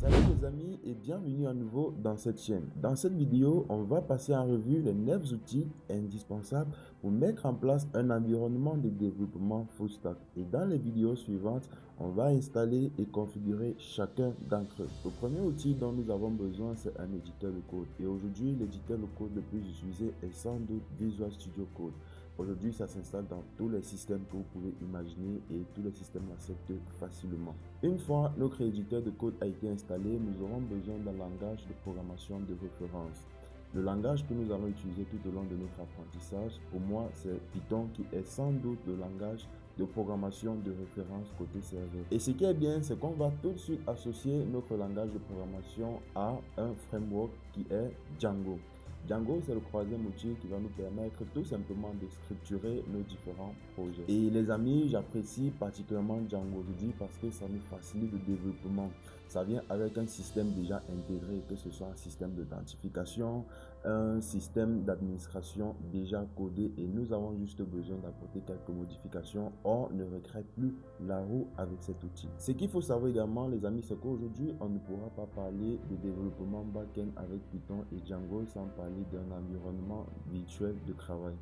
Salut les amis et bienvenue à nouveau dans cette chaîne. Dans cette vidéo, on va passer en revue les 9 outils indispensables pour mettre en place un environnement de développement full stack. Et dans les vidéos suivantes, on va installer et configurer chacun d'entre eux. Le premier outil dont nous avons besoin, c'est un éditeur de code. Et aujourd'hui, l'éditeur de code le plus utilisé est sans doute Visual Studio Code. Aujourd'hui, ça s'installe dans tous les systèmes que vous pouvez imaginer et tous les systèmes l'acceptent facilement. Une fois notre éditeur de code a été installé, nous aurons besoin d'un langage de programmation de référence. Le langage que nous allons utiliser tout au long de notre apprentissage, pour moi, c'est Python qui est sans doute le langage de programmation de référence côté serveur. Et ce qui est bien, c'est qu'on va tout de suite associer notre langage de programmation à un framework qui est Django. Django, c'est le troisième outil qui va nous permettre tout simplement de structurer nos différents projets. Et les amis, j'apprécie particulièrement Django aujourd'hui parce que ça nous facilite le développement. Ça vient avec un système déjà intégré, que ce soit un système d'authentification, un système d'administration déjà codé et nous avons juste besoin d'apporter quelques modifications. On ne recrée plus la roue avec cet outil. Ce qu'il faut savoir également, les amis, c'est qu'aujourd'hui, on ne pourra pas parler de développement back-end avec Python et Django sans parler d'un environnement virtuel de travail.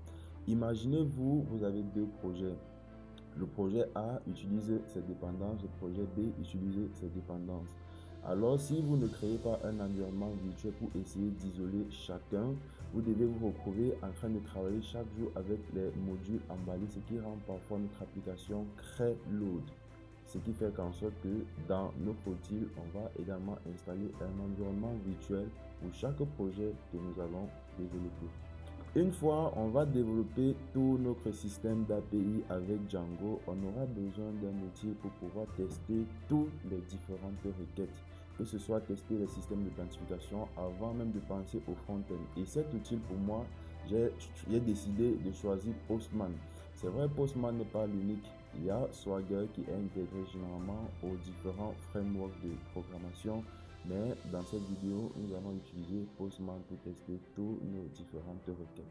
Imaginez-vous, vous avez deux projets. Le projet A utilise ses dépendances, le projet B utilise ses dépendances. Alors, si vous ne créez pas un environnement virtuel pour essayer d'isoler chacun, vous devez vous retrouver en train de travailler chaque jour avec les modules emballés, ce qui rend parfois notre application très lourde. Ce qui fait qu'en sorte que dans notre outil, on va également installer un environnement virtuel pour chaque projet que nous allons développer. Une fois on va développer tout notre système d'API avec Django, on aura besoin d'un outil pour pouvoir tester toutes les différentes requêtes, que ce soit tester les systèmes d'authentification avant même de penser au front-end. Et cet outil pour moi, j'ai décidé de choisir Postman. C'est vrai, Postman n'est pas l'unique. Il y a Swagger qui est intégré généralement aux différents frameworks de programmation. Mais dans cette vidéo, nous allons utiliser Postman pour tester toutes nos différentes requêtes.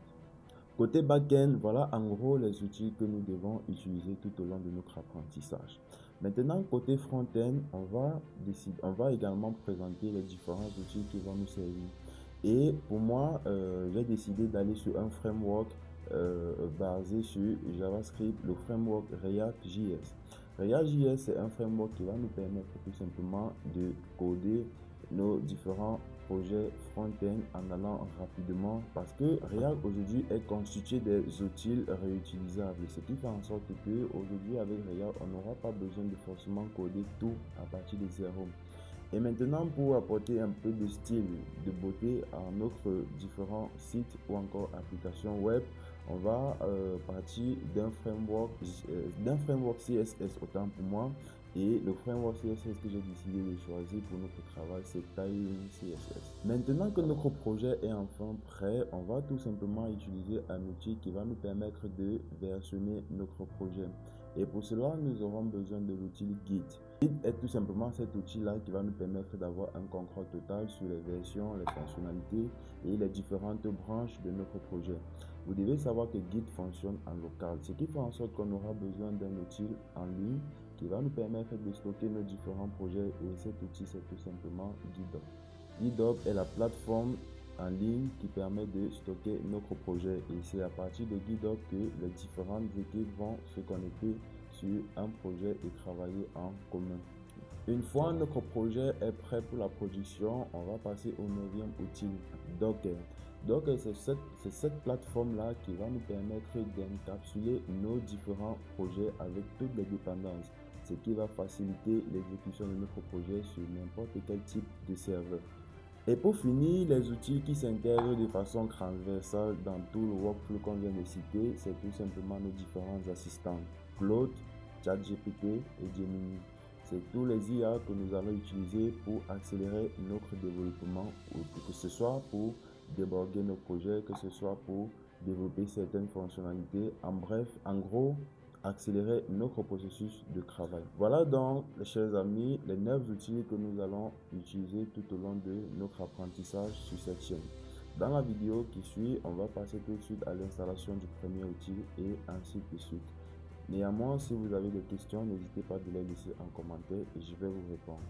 Côté backend, voilà en gros les outils que nous devons utiliser tout au long de notre apprentissage. Maintenant, côté front-end, on va également présenter les différents outils qui vont nous servir. Et pour moi, j'ai décidé d'aller sur un framework basé sur JavaScript, le framework React.js. React.js, c'est un framework qui va nous permettre tout simplement de coder nos différents projets front-end en allant rapidement parce que React aujourd'hui est constitué des outils réutilisables, ce qui fait en sorte que aujourd'hui avec React, on n'aura pas besoin de forcément coder tout à partir de zéro. Et maintenant, pour apporter un peu de style, de beauté à notre différents sites ou encore applications web, on va partir d'un framework CSS autant pour moi. Et le framework CSS que j'ai décidé de choisir pour notre travail, c'est Tailwind CSS. Maintenant que notre projet est enfin prêt, on va tout simplement utiliser un outil qui va nous permettre de versionner notre projet. Et pour cela, nous aurons besoin de l'outil Git. Git est tout simplement cet outil-là qui va nous permettre d'avoir un contrôle total sur les versions, les fonctionnalités et les différentes branches de notre projet. Vous devez savoir que Git fonctionne en local, ce qui fait en sorte qu'on aura besoin d'un outil en ligne qui va nous permettre de stocker nos différents projets et cet outil c'est tout simplement GitHub. GitHub est la plateforme en ligne qui permet de stocker notre projet et c'est à partir de GitHub que les différentes équipes vont se connecter sur un projet et travailler en commun. Une fois notre projet est prêt pour la production, on va passer au 9e outil, Docker. Docker, c'est cette plateforme-là qui va nous permettre d'encapsuler nos différents projets avec toutes les dépendances, ce qui va faciliter l'exécution de notre projet sur n'importe quel type de serveur. Et pour finir, les outils qui s'intègrent de façon transversale dans tout le workflow qu'on vient de citer, c'est tout simplement nos différents assistants, Claude, ChatGPT et Gemini. C'est tous les IA que nous allons utiliser pour accélérer notre développement, que ce soit pour déborder nos projets, que ce soit pour développer certaines fonctionnalités. En bref, en gros, accélérer notre processus de travail. Voilà donc, les chers amis, les 9 outils que nous allons utiliser tout au long de notre apprentissage sur cette chaîne. Dans la vidéo qui suit, on va passer tout de suite à l'installation du premier outil et ainsi de suite. Néanmoins, si vous avez des questions, n'hésitez pas de les laisser en commentaire et je vais vous répondre.